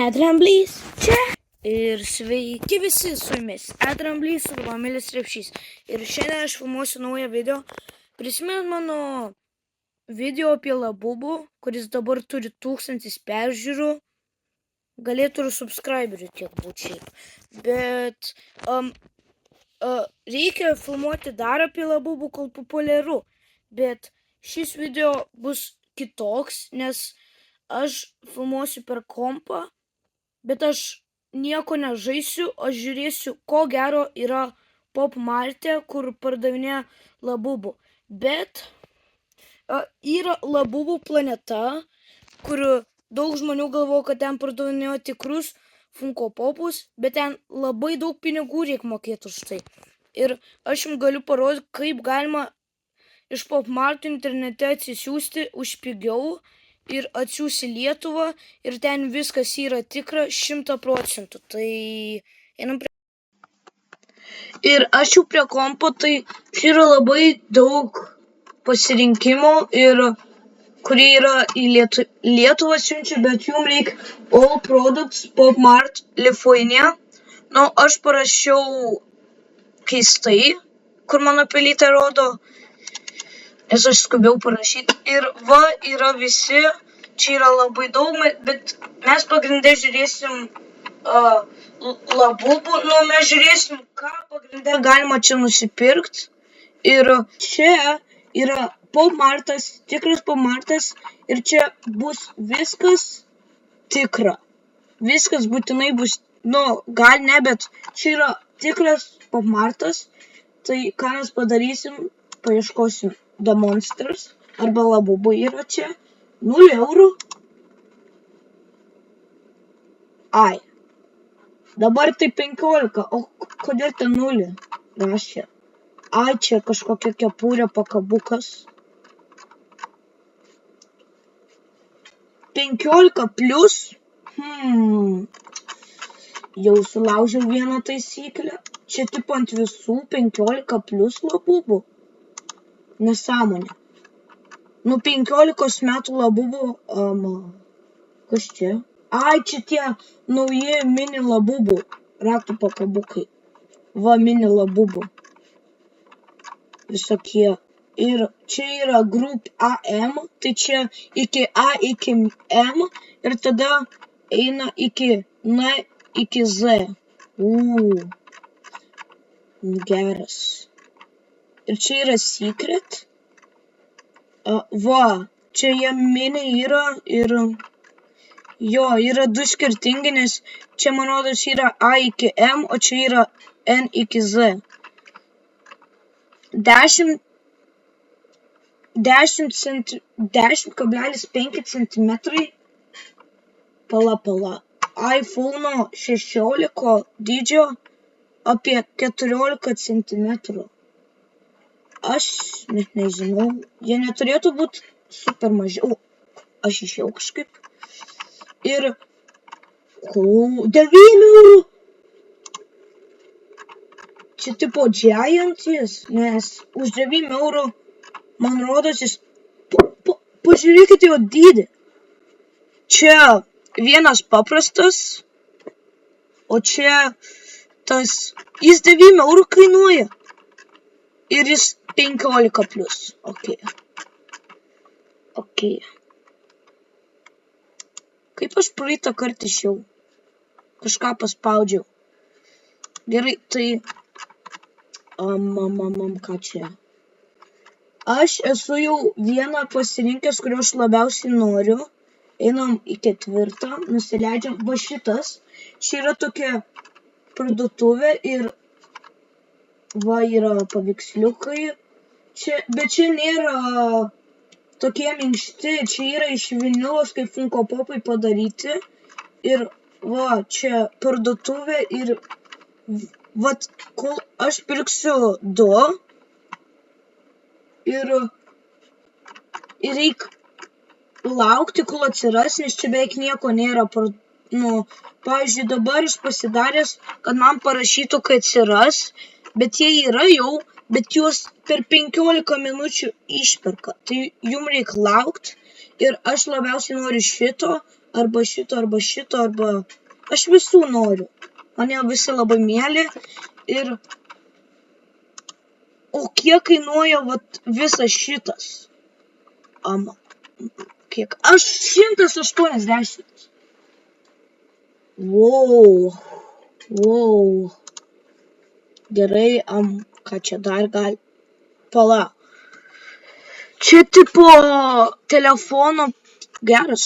Edramblys čia ir sveiki visi, su jumis Edramblys ir Vamilis Repšys. Ir šiandien aš filmuosiu naują video. Prisimenat mano video apie Labubų, kuris dabar turi 1000 peržiūrų. Galėtų ir subscriberių tiek būti šiaip. Bet reikia filmuoti dar apie Labubų, kol populiaru. Bet šis video bus kitoks, nes aš filmuosiu per kompą. Bet aš nieko nežaisiu, aš žiūrėsiu, ko gero yra Pop Marte, kur pardavinėja Labubų. Bet yra Labubų planeta, kur daug žmonių galvoja, kad ten pardavinėjo tikrus Funko Popus, bet ten labai daug pinigų reikia mokėti už tai. Ir aš jums galiu parodyti, kaip galima iš Pop Marte internete atsisiųsti už pigiau ir atsiųsi Lietuvą, ir ten viskas yra tikra 100%. Tai einam prie... Ir aš jau prie kompo, tai čia yra labai daug pasirinkimų, ir kurie yra į Lietuvą siunčia, bet jums reikia All Products, Pop Mart, Lithuania. Nu, aš parašiau keistai, kur mano pelytė rodo, nes aš skubiau parašyti. Ir va, yra visi, čia yra labai daug, bet mes pagrindė žiūrėsim Labubų. Nu, mes žiūrėsim, ką pagrindė galima čia nusipirkti. Ir čia yra Pop Martas, tikras Pop Martas, ir čia bus viskas tikra. Viskas būtinai bus, nu, gal ne, bet čia yra tikras Pop Martas. Tai ką mes padarysim, paieškosim The Monsters, arba Labubų yra čia, 0 eurų. Ai, dabar tai 15, o kodėl tai 0 rašė? Ai, čia kažkokia kepurė pakabukas. 15 plus, jau sulaužiau vieną taisyklę. Čia tipo ant visų 15 plus Labubų. Nesąmonė. Nu, 15 metų Labubų, kas čia? Ai, čia tie nauji mini Labubų raktų pakabukai. Va, mini Labubų. Visokie. Ir čia yra Group AM, tai čia iki A iki M, ir tada eina iki N iki Z. Geras. Ir čia yra Secret. Va, čia jie mini yra, ir jo, yra du skirtingi, nes čia, man rodos, yra A iki M, o čia yra N iki Z. 10,5 centimetrai. Pala. iPhone 16 dydžio apie 14 centimetrų. Aš net nežinau, jie neturėtų būti super maži. O, aš išėjau kažkaip. Ir 9 eurų. Čia tipo Giant jis, nes už 9 eurų, man rodos, jis... Pažiūrėkite jo dydį. Čia vienas paprastas, o čia tas... Jis 9 eurų kainuoja. Ir jis 15 plus. Ok. Kaip aš praeitą kartą išėjau? Kažką paspaudžiau. Gerai, tai... ką čia? Aš esu jau vieną pasirinkęs, kurio aš labiausiai noriu. Einam į 4. Nusileidžiam. Va šitas. Čia yra tokia parduotuvė ir... Va, yra paveiksliukai. Bet čia nėra tokie minkšti. Čia yra iš vinilos, kaip Funko Popai padaryti. Ir va, čia parduotuvė ir... Vat, kol aš pirksiu 2. Ir reikia laukti, kol atsiras, nes čia beveik nieko nėra. Nu, pavyzdžiui, dabar aš pasidaręs, kad man parašytų, kai atsiras. Bet jie yra jau, bet juos per 15 minučių išperka. Tai jums reikia laukti. Ir aš labiausiai noriu šito, arba šito, arba Aš visų noriu. Mane visi labai myli ir... O kiek kainuoja visas šitas? Kiek? Aš 180. Wow. Gerai, ką čia dar gali? Pala. Čia tipo telefono, geras.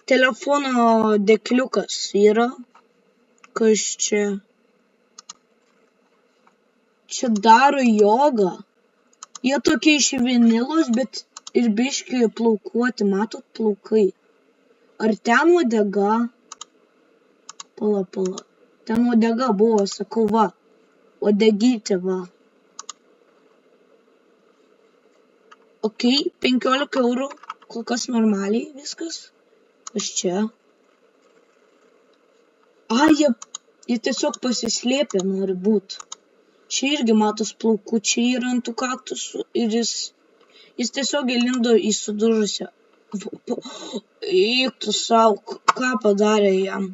Telefono dėkliukas yra. Kas čia? Čia daro jogą. Jie tokie iš vinilos, bet ir biški plaukuoti. Matot plaukai? Ar ten uodega? Pala. Ten uodega buvo, sakau, va. Uodegytė, va. Ok, 15 eurų. Kol kas normaliai viskas. Kas čia? Jie tiesiog pasislėpė, nori būt. Čia irgi matos plaukučiai yra ant tų kaktusų ir jis tiesiog įlindo į sudužusią. Eik tu sau, ką padarė jam.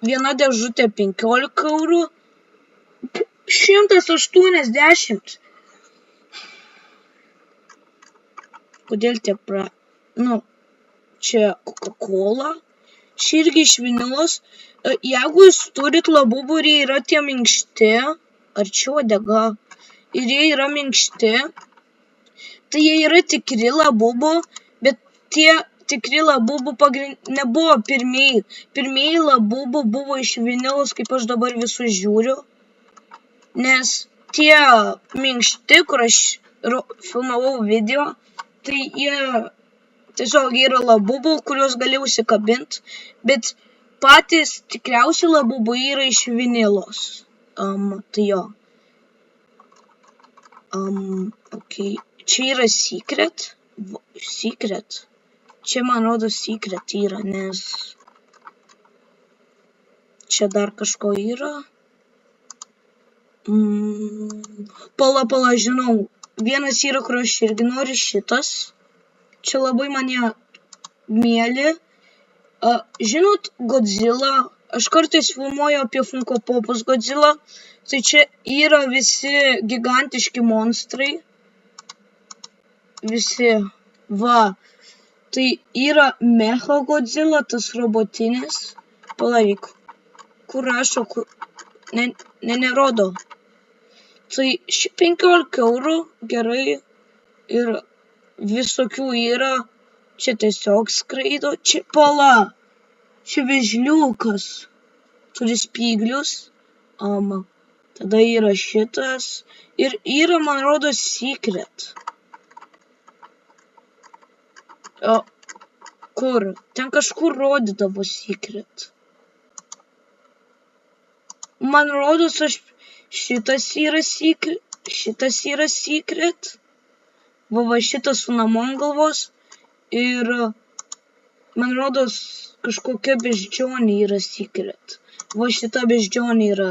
Viena dėžutė 15 eurų, 180. Kodėl tiek čia Coca-Cola. Čia irgi iš vinilos. Jeigu jūs turit labubų ir jie yra tie minkšti, ar čia uodega, ir jie yra minkšti, tai jie yra tikri labubų, bet tie tikri labubų nebuvo pirmieji. Pirmieji labubų buvo iš vinilos, kaip aš dabar visus žiūriu, nes tie minkšti, kur aš filmavau video, tai jie tiesiog yra labubų, kuriuos gali užsikabinti, bet patys tikriausi labubų yra iš vinilos. Tai jo. Ok. Čia yra Secret. Secret. Čia, man rodo, Secret yra, nes čia dar kažko yra. Pala, žinau. Vienas yra, kur aš irgi noriu, šitas. Čia labai mane mėly. Žinot, Godzilla, aš kartais filmuoju apie Funko Popus Godzilla, tai čia yra visi gigantiški monstrai. Visi, va, tai yra Mecha Godzilla, tas robotinis. Palaik, kur rašo, nerodo. Tai 15 eurų, gerai, ir visokių yra. Čia tiesiog skraido. Čia pala. Čia vežliukas. Turi spyglius. Tada yra šitas. Ir yra, man rodo, Secret. Kur? Ten kažkur rodydavo Secret. Man rodos, šitas yra Secret. Šitas yra Secret. Va šitas su namon galvos. Ir, man rodos, kažkokia beždžionė yra Secret. Va šita beždžionė yra.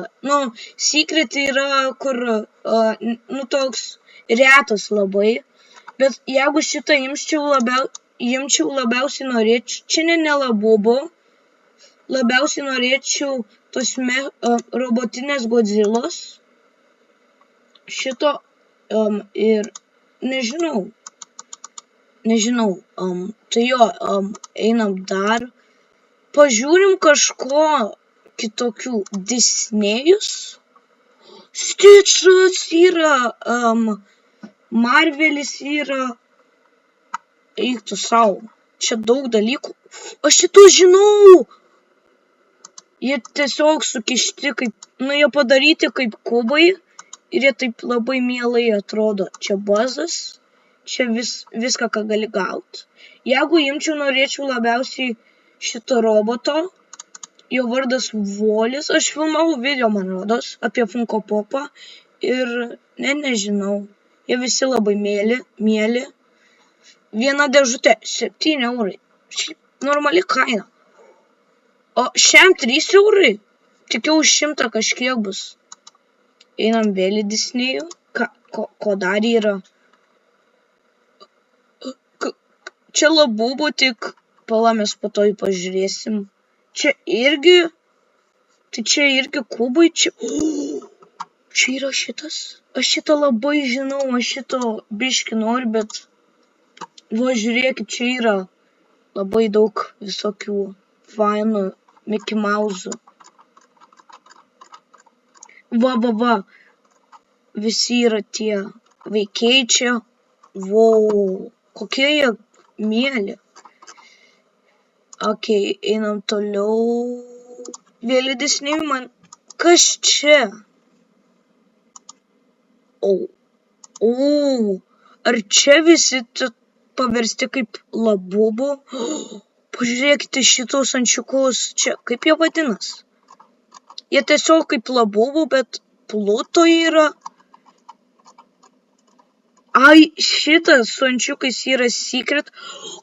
Secret yra, kur, toks retas labai. Bet jeigu šitą imčiau labiausiai norėčiau, čia nelabubo, labiausiai norėčiau tos robotinės Godzillos. Šito ir nežinau. Tai jo, einam dar. Pažiūrim kažko kitokių. Disnėjus. Stitchas yra. Marvelis yra. Eik tu sau. Čia daug dalykų. Aš šitų žinau. Jie tiesiog sukišti kaip, jie padaryti kaip kubai. Ir jie taip labai mielai atrodo. Čia bazas. Čia viską, ką gali gauti. Jeigu imčiau, norėčiau labiausiai šito roboto. Jo vardas Volis. Aš filmavau video, man rodos, apie Funko Popą. Ir nežinau. Jie visi labai mėly. Viena dėžutė 7 eurai. Normali kaina. O šiam 3 eurai. Tikiau 100 kažkiek bus. Einam vėl į Disnėjų. Ko dar yra? Čia labubų tik pala mes po to jį pažiūrėsim. Čia irgi, tai čia irgi kubai, čia yra šitas. Aš šitą labai žinau, aš šito biškį noriu, bet va, žiūrėkit, čia yra labai daug visokių fainų Mickey Mouse'ų. Va. Visi yra tie vaikai čia. Wow, kokie jie mėly. Ok, einam toliau. Vėlį Disney man. Kas čia? Ar čia visi paversti kaip Labubu? Pažiūrėkite šitos ančiukus čia. Kaip jie vadinas? Jie tiesiog kaip Labubu, bet Pluto yra. Ai, šitas su ančiukais yra secret.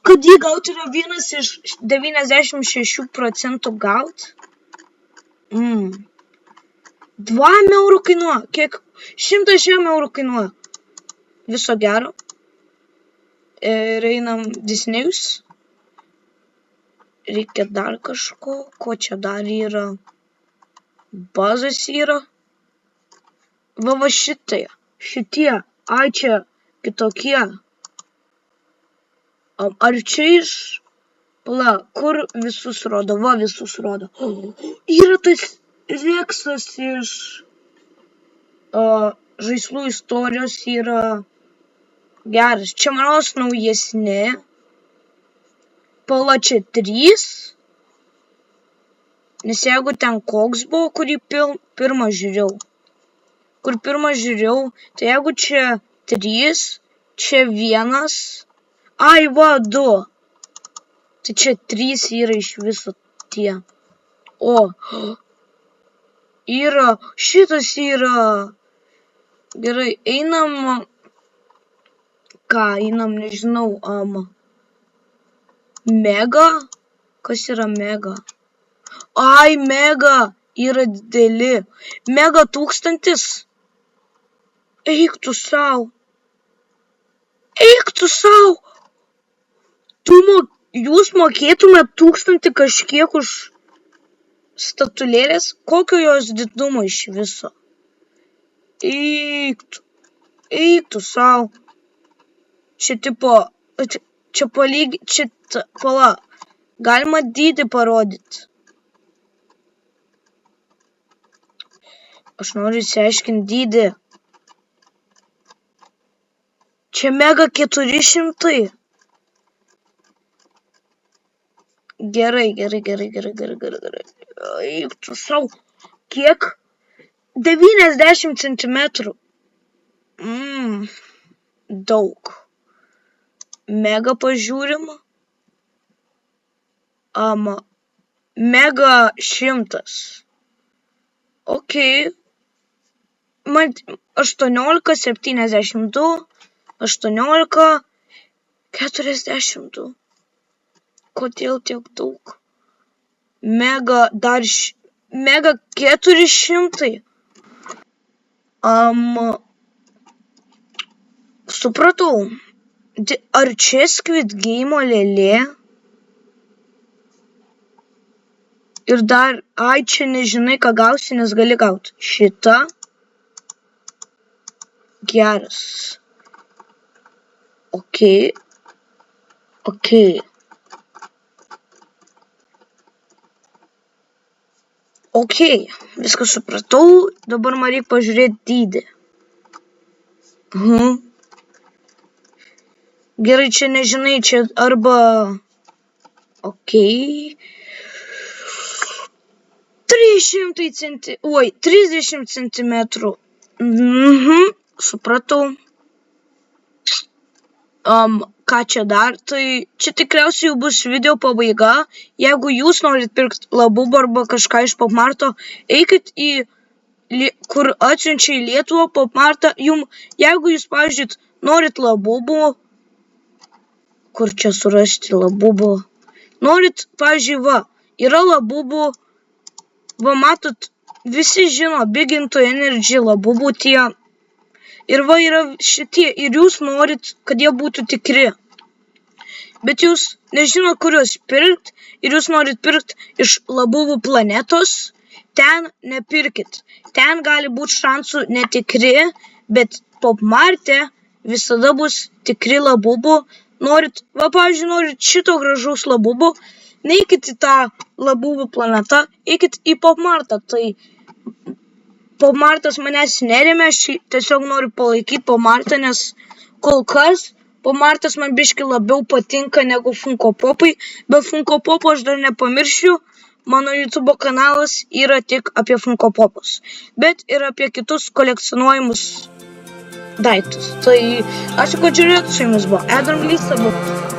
Kad jį gauti yra 1 iš 96% gaut. 2 eurų kainuoja. Kiek? 100 eurų kainuoja. Viso gero. Ir einam Disney'us. Reikia dar kažko. Ko čia dar yra? Bazas yra. Va šitie. Ai, čia kitokie. Ar čia iš... Pala, kur visus rodo? Va, visus rodo. Yra tas Reksas iš žaislų istorijos yra geras. Čia manos naujesni. Pala, čia 3. Nes jeigu ten koks buvo, kurį pirmą žiūrėjau. Tai jeigu čia 3, čia 1. Ai, va, 2. Tai čia 3 yra iš viso tie. Yra, šitas yra. Gerai, einam. Ką, einam, nežinau. Mega? Kas yra Mega? Ai, Mega yra dideli. Mega 1000. Eik tu sau. Jūs mokėtumėt 1000 kažkiek už statulėlės? Kokio jos didumo iš viso? Eik tu sau. Čia tipo, pala, galima dydį parodyti. Aš noriu įsiaiškinti dydį. Čia Mega 400. Gerai. Eik tu sau. Kiek? 90 centimetrų. Daug. Mega pažiūrim. Mega 100. Ok. 18, 72, 18, 42. Kodėl tiek daug? Mega 400. Supratau. Ar čia Squid Game'o lėlė? Ir dar, ai, čia nežinai, ką gausi, nes gali gauti šitą. Geras. Ok. Viską supratau. Dabar man reikia pažiūrėti dydį. Gerai, čia nežinai, čia arba... Ok. 30 centimetrų. Supratau. Ką čia dar? Tai čia tikriausiai jau bus video pabaiga. Jeigu jūs norit pirkti Labubu arba kažką iš Pop Marto, eikit į, kur atsiunčia į Lietuvą Pop Martą. Jeigu jūs, pavyzdžiui, norit Labubu, kur čia surasti Labubu? Norit, pavyzdžiui, va, yra Labubu, va, matot, visi žino Big Into Energy Labubu tie. Ir va, yra šitie, ir jūs norit, kad jie būtų tikri. bet jūs nežinot, kur juos pirkt ir jūs norit pirkt iš Labubų planetos, ten nepirkit. Ten gali būti šansų netikri, bet Pop Marte visada bus tikri Labubų. Pavyzdžiui, norit šito gražaus Labubų, neikit į tą Labubų planetą, eikit į Pop Martą. Tai Pop Martas manęs neremia, aš tiesiog noriu palaikyti Pop Martą, nes kol kas Pop Martas man biški labiau patinka negu Funko Popai, bet Funko Popų aš dar nepamiršiu, mano YouTube kanalas yra tik apie Funko Popus, bet ir apie kitus kolekcionuojamus daiktus. Tai ačiū, kad žiūrėjot, su jumis buvo Edram Lisa.